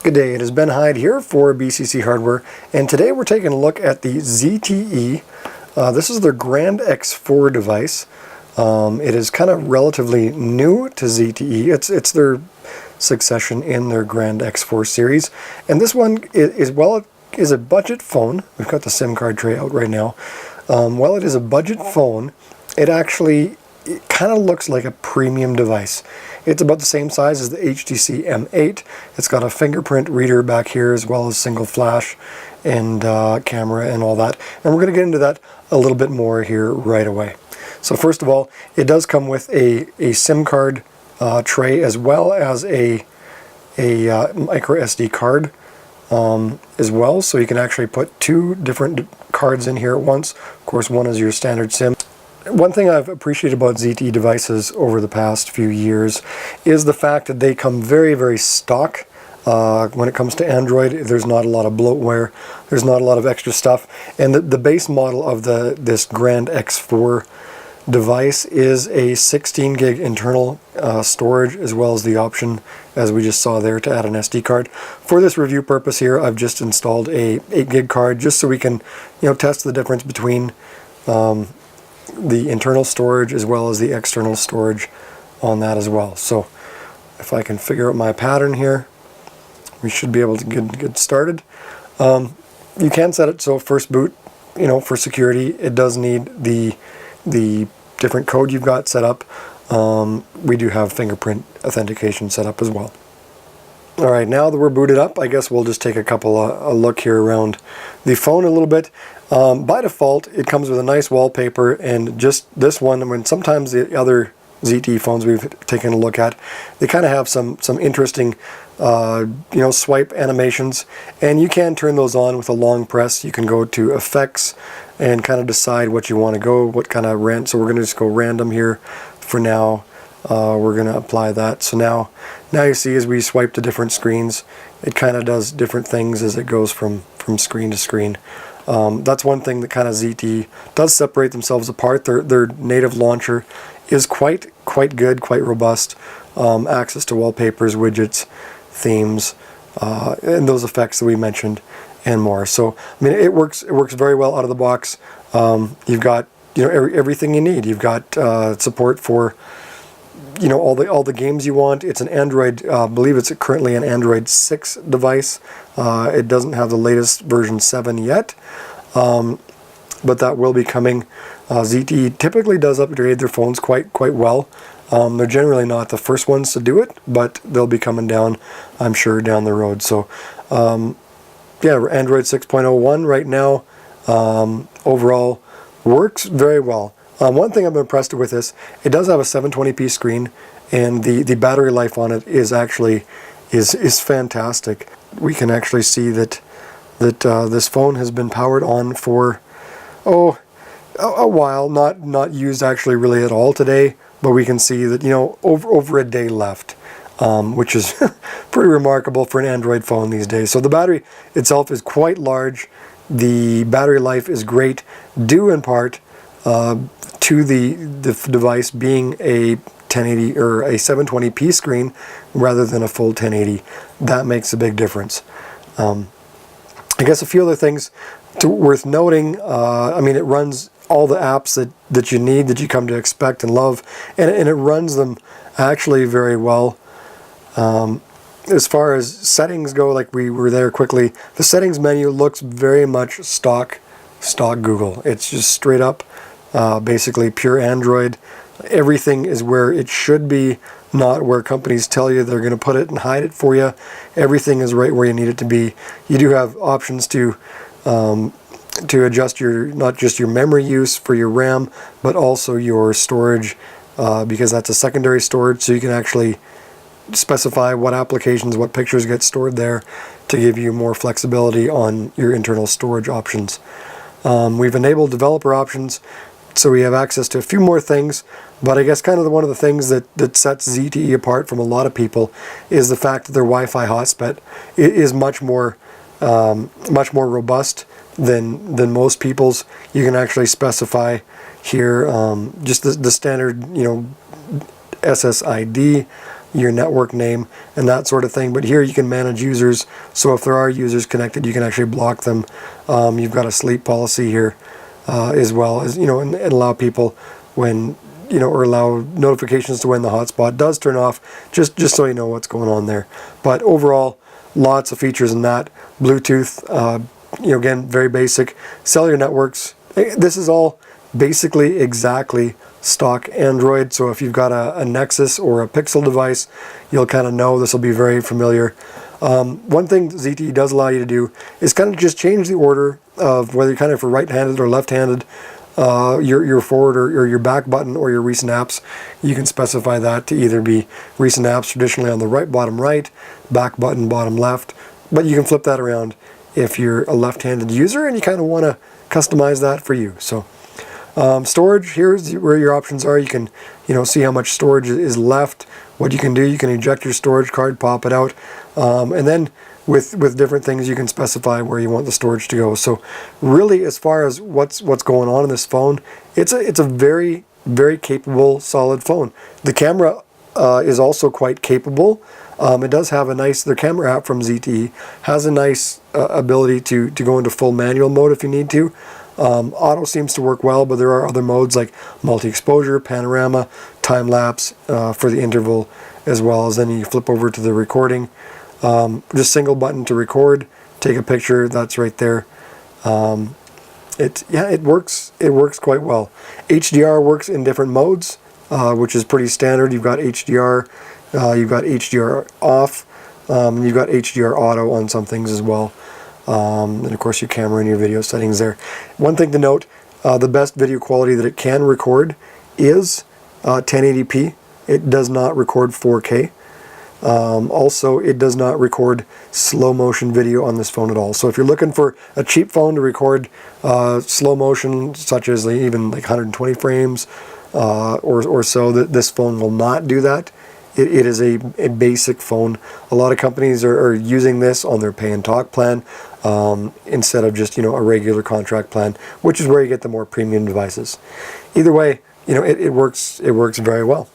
Good day, it is Ben Hyde here for BCC Hardware, and today we're taking a look at the ZTE. This is their Grand X4 device. It is kind of relatively new to ZTE. It's their succession in their Grand X4 series, and this one is a budget phone. We've got the SIM card tray out right now. While it is a budget phone, it kind of looks like a premium device. It's about the same size as the HTC M8. It's got a fingerprint reader back here as well as single flash and camera and all that. And we're going to get into that a little bit more here right away. So first of all, it does come with a SIM card tray as well as a micro SD card as well. So you can actually put two different cards in here at once. Of course, one is your standard SIM. One thing I've appreciated about ZTE devices over the past few years is the fact that they come very, very stock. When it comes to Android, there's not a lot of bloatware, there's not a lot of extra stuff, and the base model of this Grand X4 device is a 16 gig internal storage, as well as the option, as we just saw there, to add an SD card. For this review purpose here, I've just installed a 8 gig card just so we can test the difference between the internal storage as well as the external storage on that as well. So if I can figure out my pattern here, we should be able to get started. You can set it so first boot, for security, it does need the different code you've got set up. We do have fingerprint authentication set up as well. Alright, now that we're booted up, I guess we'll just take a look here around the phone a little bit. By default, it comes with a nice wallpaper, and just this one, I mean, sometimes the other ZTE phones we've taken a look at, they kind of have some interesting swipe animations, and you can turn those on with a long press. You can go to effects and kind of decide what you want to go, what kind of random. So we're going to just go random here for now. We're going to apply that. So now you see, as we swipe to different screens, it kind of does different things as it goes from screen to screen. That's one thing that kind of ZTE does separate themselves apart. Their native launcher is quite good, quite robust. Access to wallpapers, widgets, themes, and those effects that we mentioned, and more. So I mean, it works very well out of the box. You've got everything you need. You've got support for all the games you want. It's an Android, I believe it's currently an Android 6 device. It doesn't have the latest version 7 yet, but that will be coming. ZTE typically does upgrade their phones quite well. They're generally not the first ones to do it, but they'll be coming down, I'm sure, down the road. So yeah, Android 6.01 right now. Overall works very well. One thing I'm impressed with this, it does have a 720p screen, and the battery life on it is actually is fantastic. We can actually see that this phone has been powered on for a while, not used actually really at all today, but we can see that over a day left, which is pretty remarkable for an Android phone these days. So the battery itself is quite large. The battery life is great, due in part to the device being a 1080 or a 720p screen rather than a full 1080. That makes a big difference. I guess a few other things worth noting. I mean, it runs all the apps that you need, that you come to expect and love, and it runs them actually very well. As far as settings go, like we were there quickly, the settings menu looks very much stock Google. It's just straight up basically pure Android. Everything is where it should be, not where companies tell you they're going to put it and hide it for you. Everything is right where you need it to be. You do have options to adjust not just your memory use for your RAM, but also your storage, because that's a secondary storage, so you can actually specify what applications, what pictures get stored there to give you more flexibility on your internal storage options. We've enabled developer options, so we have access to a few more things, but I guess kind of one of the things that sets ZTE apart from a lot of people is the fact that their Wi-Fi hotspot is much more robust than most people's. You can actually specify here just the standard SSID, your network name and that sort of thing. But here you can manage users, so if there are users connected, you can actually block them. You've got a sleep policy here as well, as and allow people when or allow notifications to when the hotspot does turn off, just so you know what's going on there. But overall, lots of features in that. Bluetooth, again, very basic. Cellular networks, this is all basically exactly stock Android, so if you've got a Nexus or a Pixel device, you'll kind of know this will be very familiar. One thing ZTE does allow you to do is kind of just change the order of whether you're kind of for right-handed or left-handed, your forward or your back button or your recent apps. You can specify that to either be recent apps traditionally on the right, bottom right, back button, bottom left, but you can flip that around if you're a left-handed user and you kind of want to customize that for you. So storage, here's where your options are. You can see how much storage is left. What you can do, you can eject your storage card, pop it out, and then with different things you can specify where you want the storage to go. So really, as far as what's going on in this phone, it's a very, very capable, solid phone. The camera is also quite capable. It does have a nice, the camera app from ZTE has a nice ability to go into full manual mode if you need to. Auto seems to work well, but there are other modes like multi-exposure, panorama, time-lapse for the interval, as well as then you flip over to the recording. Just single button to record, take a picture, that's right there. It works quite well. HDR works in different modes, which is pretty standard. You've got HDR, you've got HDR off, you've got HDR auto on some things as well. And of course your camera and your video settings there. One thing to note, the best video quality that it can record is 1080p. It does not record 4K. Also, it does not record slow motion video on this phone at all. So if you're looking for a cheap phone to record slow motion, such as even like 120 frames or so, this phone will not do that. It is a basic phone. A lot of companies are using this on their pay and talk plan instead of just a regular contract plan, which is where you get the more premium devices. Either way, it works very well.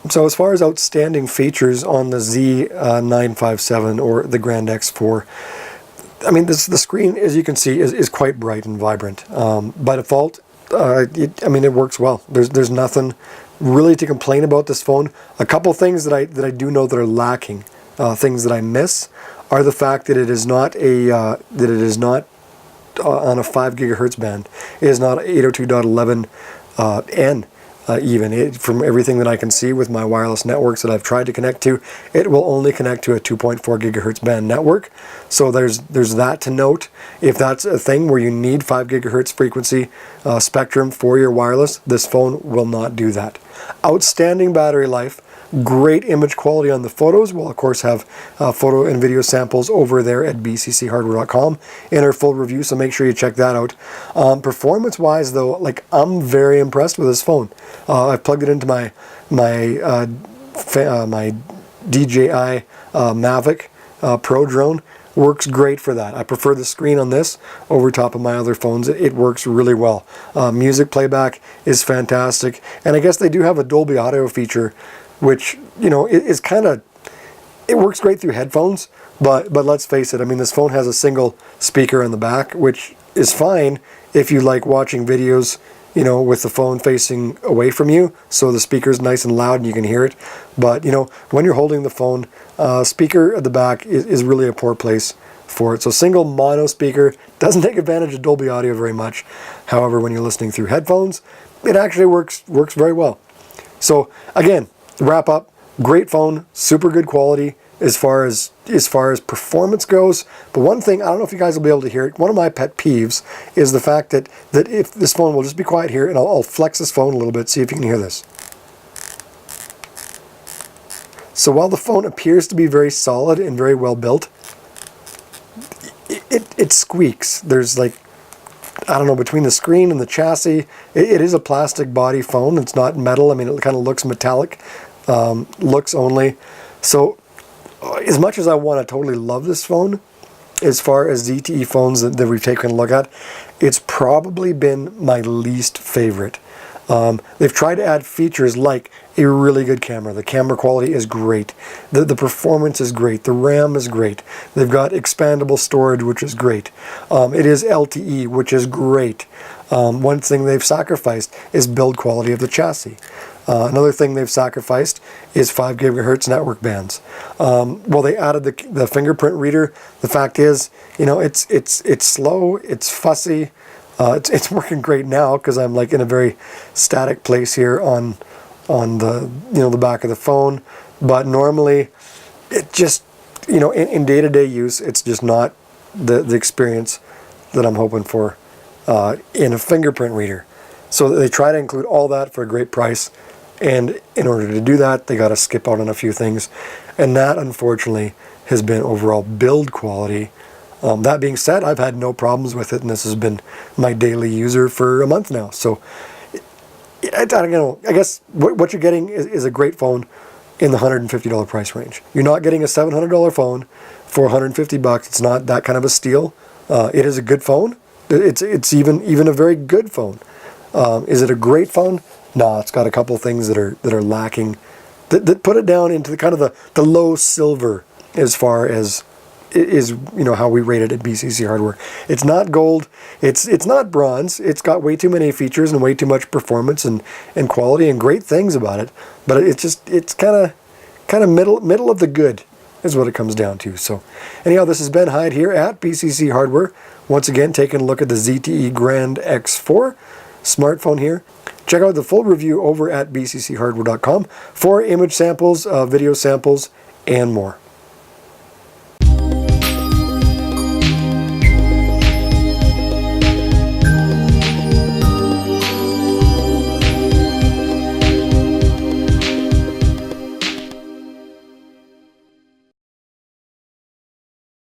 So as far as outstanding features on the Z957 or the Grand X4, I mean, the screen, as you can see, is quite bright and vibrant. By default, it works well. There's nothing really to complain about this phone. A couple things that I do know that are lacking, things that I miss, are the fact that it is not on a 5 gigahertz band. It is not 802.11n. From everything that I can see with my wireless networks that I've tried to connect to, it will only connect to a 2.4 gigahertz band network. So there's that to note. If that's a thing where you need 5 gigahertz frequency spectrum for your wireless, this phone will not do that. Outstanding battery life, great image quality on the photos. We'll of course have photo and video samples over there at bcchardware.com in our full review, so make sure you check that out. Performance wise though, I'm very impressed with this phone. I've plugged it into my DJI Mavic Pro drone. Works great for that. I prefer the screen on this over top of my other phones. It works really well. Music playback is fantastic, and I guess they do have a Dolby Audio feature, which is kind of, it works great through headphones, but let's face it, I mean, this phone has a single speaker in the back, which is fine if you like watching videos with the phone facing away from you, so the speaker's nice and loud and you can hear it. But when you're holding the phone, speaker at the back is really a poor place for it. So single mono speaker doesn't take advantage of Dolby Audio very much. However, when you're listening through headphones, it actually works very well. So again, wrap up, great phone, super good quality as far as performance goes. But one thing, I don't know if you guys will be able to hear it, one of my pet peeves is the fact that if this phone will just be quiet here, and I'll flex this phone a little bit, see if you can hear this. So while the phone appears to be very solid and very well built, it squeaks. There's I don't know, between the screen and the chassis, it is a plastic body phone. It's not metal. I mean, it kind of looks metallic, looks only. So as much as I want to totally love this phone, as far as ZTE phones that we've taken a look at, it's probably been my least favorite. They've tried to add features like a really good camera. The camera quality is great. The performance is great. The RAM is great. They've got expandable storage, which is great. It is LTE, which is great. One thing they've sacrificed is build quality of the chassis. Another thing they've sacrificed is 5 gigahertz network bands. Well, they added the fingerprint reader. The fact is, you know, it's slow, it's fussy. It's working great now because I'm like in a very static place here on the, you know, the back of the phone. But normally, it just, you know, in day-to-day use, it's just not the experience that I'm hoping for in a fingerprint reader. So they try to include all that for a great price. And in order to do that, they got to skip out on a few things. And that, unfortunately, has been overall build quality. That being said, I've had no problems with it, and this has been my daily user for a month now. So, I don't know. I guess what you're getting is a great phone in the $150 price range. You're not getting a $700 phone for $150. It's not that kind of a steal. It is a good phone. It's even a very good phone. Is it a great phone? No, it's got a couple things that are lacking, that put it down into the kind of the low silver as far as is, you know, how we rate it at BCC Hardware. It's not gold, it's not bronze. It's got way too many features and way too much performance and quality and great things about it, but it's kind of middle of the good is what it comes down to. So anyhow, this is Ben Hyde here at BCC Hardware, once again taking a look at the ZTE Grand X4 smartphone here. Check out the full review over at bcchardware.com for image samples, video samples, and more.